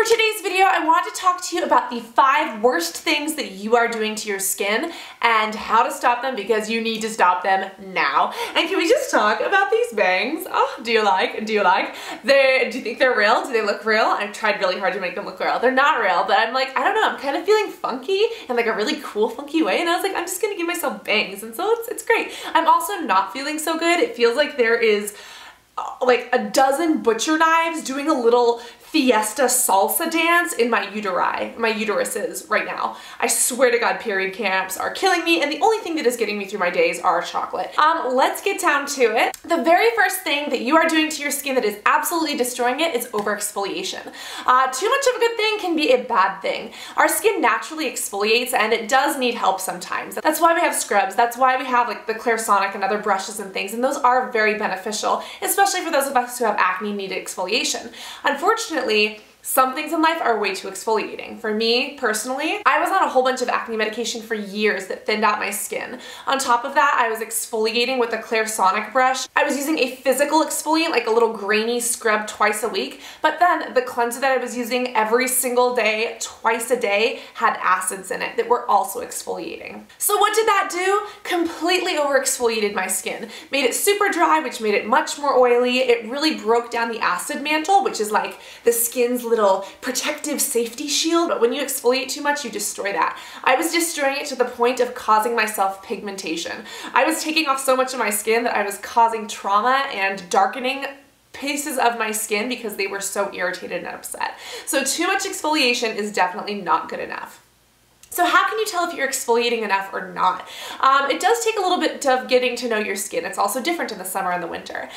For today's video, I want to talk to you about the 5 worst things that you are doing to your skin and how to stop them, because you need to stop them now. And can we just talk about these bangs? Oh, do you like? Do you think they're real? Do they look real? I've tried really hard to make them look real. They're not real, but I'm like, I don't know, I'm kind of feeling funky in like a really cool funky way, and I was like, I'm just gonna give myself bangs, and so it's great. I'm also not feeling so good. It feels like there is like a dozen butcher knives doing a little fiesta salsa dance in my uteruses right now. I swear to God, period cramps are killing me, and the only thing that is getting me through my days are chocolate. Let's get down to it. The very first thing that you are doing to your skin that is absolutely destroying it is over-exfoliation. Too much of a good thing can be a bad thing. Our skin naturally exfoliates, and it does need help sometimes. That's why we have scrubs. That's why we have like the Clarisonic and other brushes and things, and those are very beneficial, especially for those of us who have acne and need exfoliation. Unfortunately, some things in life are way too exfoliating. For me, personally, I was on a whole bunch of acne medication for years that thinned out my skin. On top of that, I was exfoliating with a Clarisonic brush. I was using a physical exfoliant, like a little grainy scrub twice a week, but then the cleanser that I was using every single day, twice a day, had acids in it that were also exfoliating. So what did that do? Completely over-exfoliated my skin. Made it super dry, which made it much more oily. It really broke down the acid mantle, which is like the skin's little protective safety shield, but when you exfoliate too much, you destroy that. I was destroying it to the point of causing myself pigmentation. I was taking off so much of my skin that I was causing trauma and darkening pieces of my skin because they were so irritated and upset. So too much exfoliation is definitely not good enough. So how can you tell if you're exfoliating enough or not? It does take a little bit of getting to know your skin. It's also different in the summer and the winter.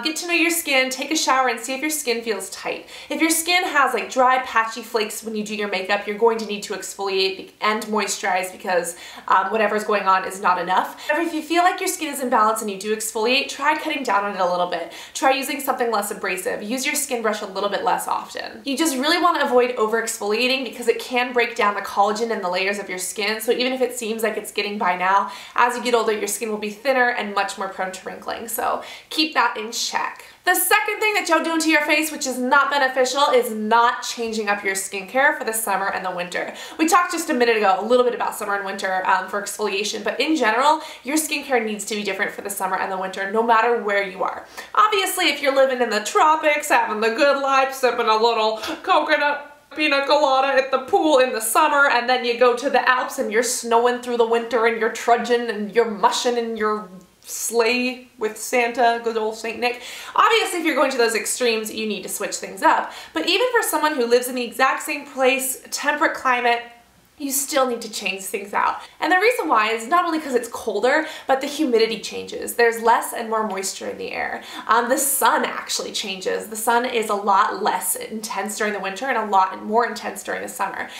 Get to know your skin, take a shower, and see if your skin feels tight. If your skin has like dry, patchy flakes when you do your makeup, you're going to need to exfoliate and moisturize because whatever's going on is not enough. However, if you feel like your skin is imbalanced and you do exfoliate, try cutting down on it a little bit. Try using something less abrasive. Use your skin brush a little bit less often. You just really want to avoid over exfoliating because it can break down the collagen and the layers of your skin, so even if it seems like it's getting by now, as you get older, your skin will be thinner and much more prone to wrinkling, so keep that in check. The second thing that you're doing to your face, which is not beneficial, is not changing up your skincare for the summer and the winter. We talked just a minute ago a little bit about summer and winter for exfoliation, but in general, your skincare needs to be different for the summer and the winter, no matter where you are. Obviously, if you're living in the tropics, having the good life, sipping a little coconut pina colada at the pool in the summer, and then you go to the Alps and you're snowing through the winter and you're trudging and you're mushing in your sleigh with Santa, good old Saint Nick. Obviously, if you're going to those extremes, you need to switch things up. But even for someone who lives in the exact same place, temperate climate, you still need to change things out. And the reason why is not only because it's colder, but the humidity changes. There's less and more moisture in the air. The sun actually changes. The sun is a lot less intense during the winter and a lot more intense during the summer.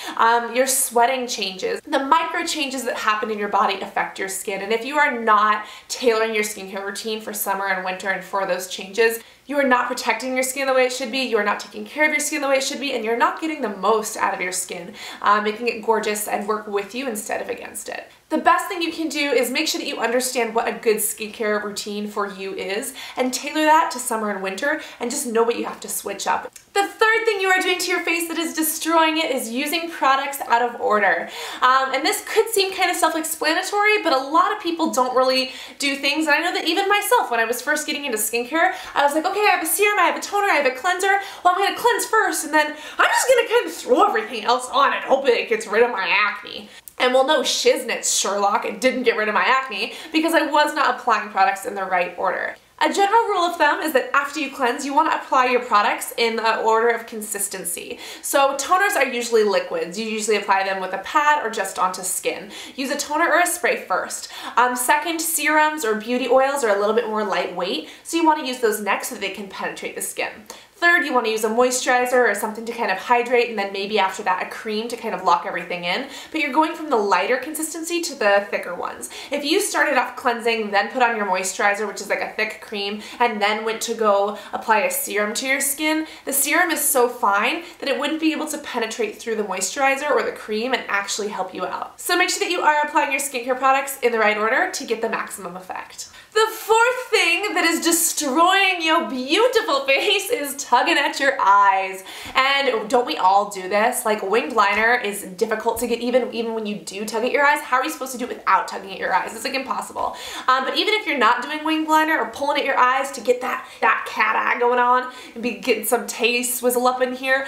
Your sweating changes. The micro changes that happen in your body affect your skin. And if you are not tailoring your skincare routine for summer and winter and for those changes, you are not protecting your skin the way it should be, you are not taking care of your skin the way it should be, and you're not getting the most out of your skin, making it gorgeous and work with you instead of against it. The best thing you can do is make sure that you understand what a good skincare routine for you is and tailor that to summer and winter, and just know what you have to switch up. The third thing you are doing to your face that is destroying it is using products out of order. And this could seem kind of self-explanatory, but a lot of people don't really do things. And I know that even myself, when I was first getting into skincare, I was like, okay, I have a serum, I have a toner, I have a cleanser. Well, I'm going to cleanse first, and then I'm just going to kind of throw everything else on and hope it gets rid of my acne. And well, no shiznits, Sherlock, it didn't get rid of my acne because I was not applying products in the right order. A general rule of thumb is that after you cleanse, you want to apply your products in the order of consistency. So toners are usually liquids. You usually apply them with a pad or just onto skin. Use a toner or a spray first. Second, serums or beauty oils are a little bit more lightweight, so you want to use those next so that they can penetrate the skin. Third, you want to use a moisturizer or something to kind of hydrate, and then maybe after that a cream to kind of lock everything in. But you're going from the lighter consistency to the thicker ones. If you started off cleansing, then put on your moisturizer, which is like a thick cream, and then went to go apply a serum to your skin, the serum is so fine that it wouldn't be able to penetrate through the moisturizer or the cream and actually help you out. So make sure that you are applying your skincare products in the right order to get the maximum effect. The fourth thing that is destroying your beautiful face is tugging at your eyes. And don't we all do this? Like, winged liner is difficult to get even when you do tug at your eyes. How are you supposed to do it without tugging at your eyes? It's like impossible. But even if you're not doing winged liner or pulling at your eyes to get that cat eye going on and be getting some taste swizzle up in here,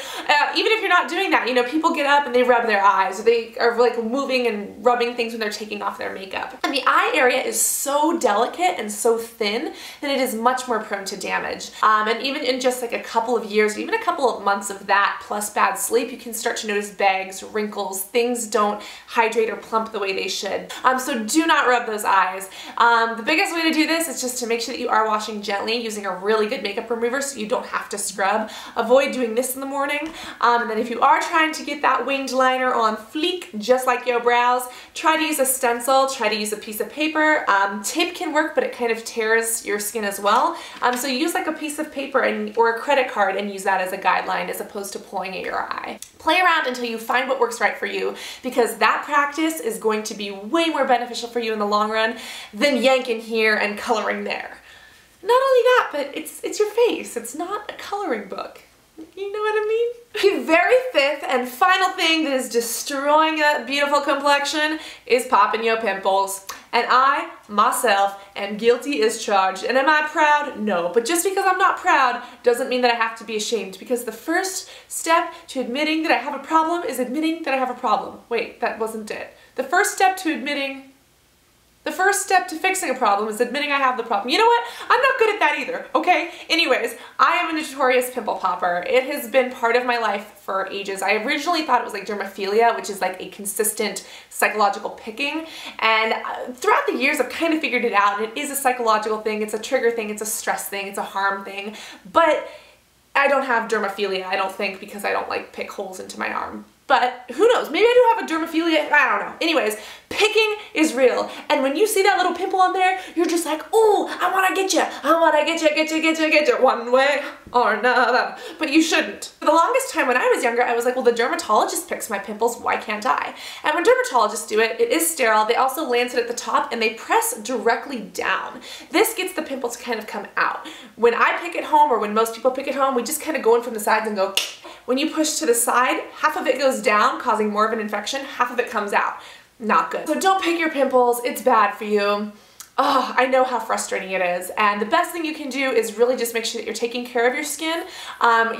even if you're not doing that, you know, people get up and they rub their eyes, or they are like moving and rubbing things when they're taking off their makeup. And the eye area is so delicate and so thin that it is much more prone to damage. And even in just like a couple of years, even a couple of months of that plus bad sleep, you can start to notice bags, wrinkles, things don't hydrate or plump the way they should. So do not rub those eyes. The biggest way to do this is just to make sure that you are washing gently using a really good makeup remover so you don't have to scrub. Avoid doing this in the morning. And then if you are trying to get that winged liner on fleek, just like your brows, try to use a stencil, try to use a piece of paper. Tape can work, but it kind of tears your skin as well. So use like a piece of paper or a credit card and use that as a guideline as opposed to pulling at your eye. Play around until you find what works right for you, because that practice is going to be way more beneficial for you in the long run than yanking here and coloring there. Not only that, but it's your face. It's not a coloring book. You know what I mean? The very fifth and final thing that is destroying a beautiful complexion is popping your pimples. And I, myself, am guilty as charged. And am I proud? No. But just because I'm not proud doesn't mean that I have to be ashamed, because the first step to admitting that I have a problem is admitting that I have a problem. Wait, that wasn't it. The first step to fixing a problem is admitting I have the problem. You know what? I'm not good at that either, okay? Anyways, I am a notorious pimple popper. It has been part of my life for ages. I originally thought it was like dermophilia, which is like a consistent psychological picking. And throughout the years, I've kind of figured it out. And it is a psychological thing. It's a trigger thing. It's a stress thing. It's a harm thing. But I don't have dermophilia, I don't think, because I don't like pick holes into my arm. But who knows? Maybe I do have a dermophilia, I don't know. Anyways, picking is real. And when you see that little pimple on there, you're just like, ooh, I wanna get you. I wanna get you one way or another. But you shouldn't. For the longest time when I was younger, I was like, well, the dermatologist picks my pimples, why can't I? And when dermatologists do it, it is sterile. They also lancet at the top and they press directly down. This gets the pimple to kind of come out. When I pick at home, or when most people pick at home, we just kind of go in from the sides and go. When you push to the side, half of it goes down, causing more of an infection, half of it comes out. Not good. So don't pick your pimples, it's bad for you. Oh, I know how frustrating it is, and the best thing you can do is really just make sure that you're taking care of your skin.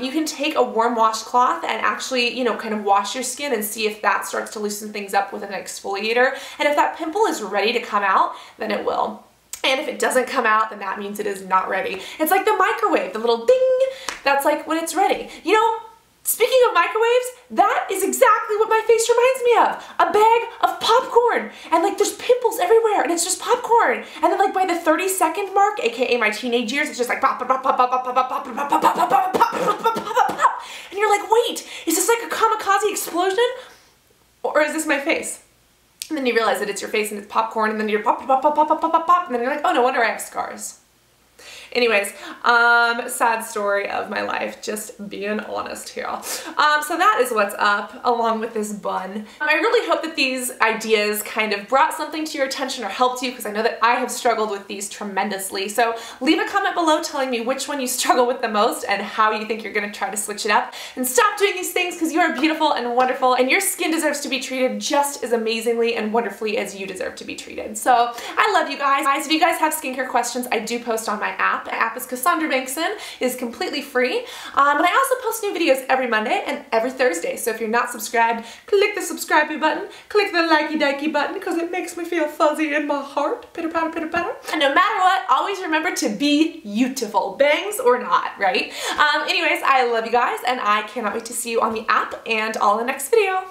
You can take a warm washcloth and actually, you know, kind of wash your skin and see if that starts to loosen things up with an exfoliator. And if that pimple is ready to come out, then it will. And if it doesn't come out, then that means it is not ready. It's like the microwave, the little ding, that's like when it's ready. You know, speaking of microwaves, that is exactly what my face reminds me of. A bag of popcorn. And like there's pimples everywhere and it's just popcorn. And then like by the 30-second mark, aka my teenage years, it's just like pop, pop, pop, pop, pop, pop, pop, pop, pop, pop, pop, pop, pop, pop, pop. And you're like, wait, is this like a kamikaze explosion? Or is this my face? And then you realize that it's your face and it's popcorn, and then you're pop, pop, pop, pop, pop, pop, pop, pop, and then you're like, oh, no wonder I have scars. Anyways, sad story of my life, just being honest here. So that is what's up, along with this bun. I really hope that these ideas kind of brought something to your attention or helped you, because I know that I have struggled with these tremendously. So leave a comment below telling me which one you struggle with the most and how you think you're gonna try to switch it up. And stop doing these things, because you are beautiful and wonderful, and your skin deserves to be treated just as amazingly and wonderfully as you deserve to be treated. So I love you guys. If you guys have skincare questions, I do post on my app. The app is Cassandra Bankson. It is completely free. And I also post new videos every Monday and every Thursday. So if you're not subscribed, click the subscribe button, click the likey-dikey button, because it makes me feel fuzzy in my heart. Pitter-patter, pitter-patter. And no matter what, always remember to be beautiful, bangs or not, right? Anyways, I love you guys, and I cannot wait to see you on the app and all in the next video.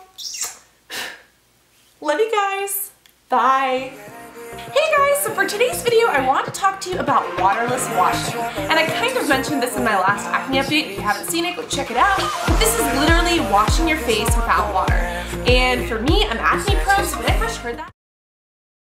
Love you guys. Bye. Hey guys, so for today's video I want to talk to you about waterless washing. And I kind of mentioned this in my last acne update. If you haven't seen it, go check it out. But this is literally washing your face without water. And for me, I'm acne prone, so when I first heard that